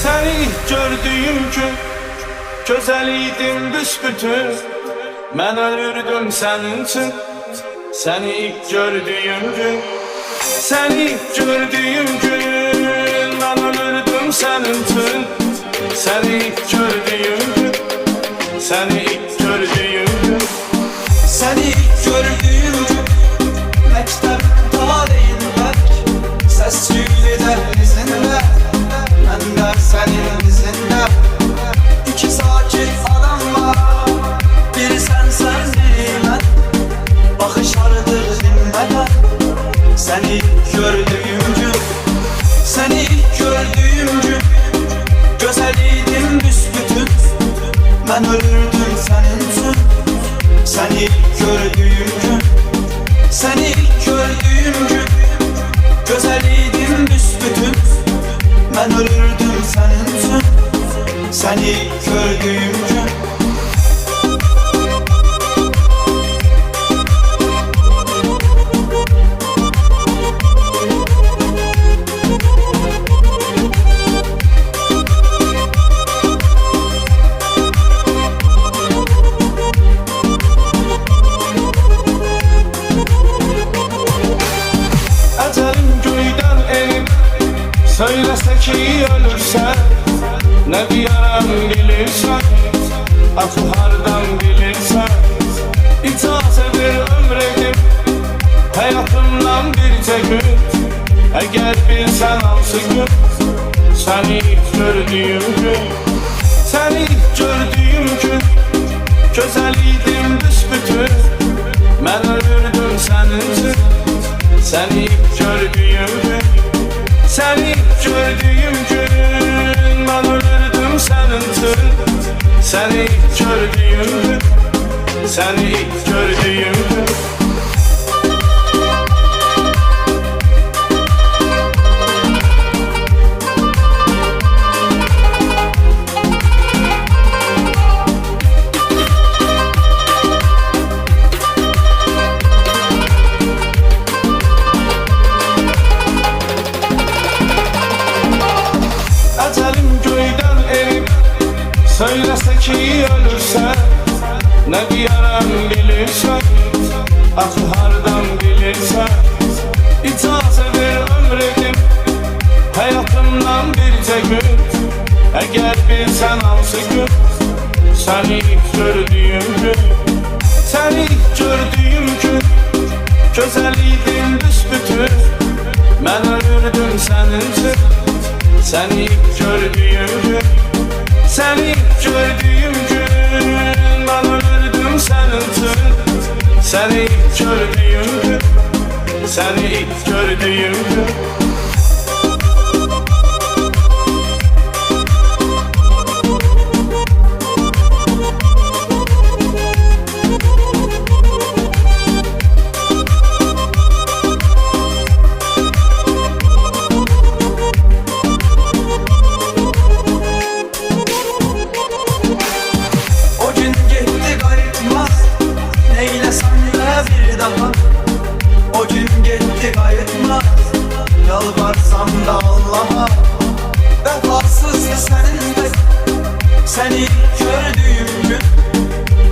Səni ilk gördüyüm gün gözəl idin büsbütün. Mən ölürdüm sənin üçün. Səni ilk gördüyüm gün, səni ilk gördüyüm gün, mən ölürdüm sənin üçün. Səni ilk gördüyüm gün, səni ilk gördüyüm gün. Səni ilk gördüyüm gün məktəb taleyindək, səs-küylü dəhlizində, mən də sənin izində. İki sakit adam var, biri sənsən, biri mən. Baxışardır dinmədən, səni ilk gördüyüm gün, səni ilk gördüyüm gün, gözəl idin büsbütün. Mən ölürdüm sənin üçün. Səni ilk gördüyüm gün, səni ilk gördüyüm gün, gözəl idin büsbütün. Mən ölürdüm sənin üçün. Səni ilk gördüyüm gün. Söyləsə ki ölürsən, nə deyərəm bilirsən, axı hardan bilirsən. İcazə ver ömr edib həyatımdan bircə gün, əgər bilsən hansı gün, səni ilk gördüyüm gün. Səni ilk gördüyüm gün, gözəl idin büsbütün. Mən ölürdüm sənin üçün. Səni ilk gördüyüm gün, səni ilk gördüyüm gün, mən ölürdüm sənin üçün. Səni ilk gördüyüm gün, səni ilk gördüyüm gün. Söyləsə ki ölürsən, nə deyərəm bilirsən, axı hardan bilirsən. İcazə ver ömr edib həyatımdan bircə gün, əgər bilsən hansı gün, səni ilk gördüyüm gün. Səni ilk gördüyüm gün, gözəl idin büsbütün. Mən ölürdüm sənin üçün. Səni ilk gördüyüm gün, səni ilk gördüyüm gün, mən ölürdüm sənin üçün. Səni ilk gördüyüm gün, səni ilk gördüyüm gün. O gün gitti qayıtmaz, yalvarsam da Allah'a. Vəfasızdı səninlə, səni gördüyüm gün,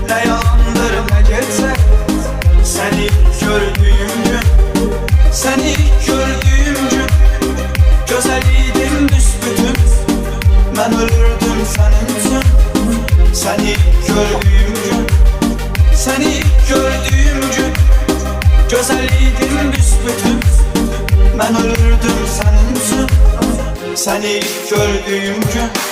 nə yalandır nə gerçək. Səni gördüyüm gün, səni gördüyüm gün, gözəl idin büsbütün. Mən ölürdüm sənin üçün. Səni gördüyüm gün, səni gördüyüm gün, gözəl idin büsbütün. Mən ölürdüm sənin üçün. Səni gördüyüm gün.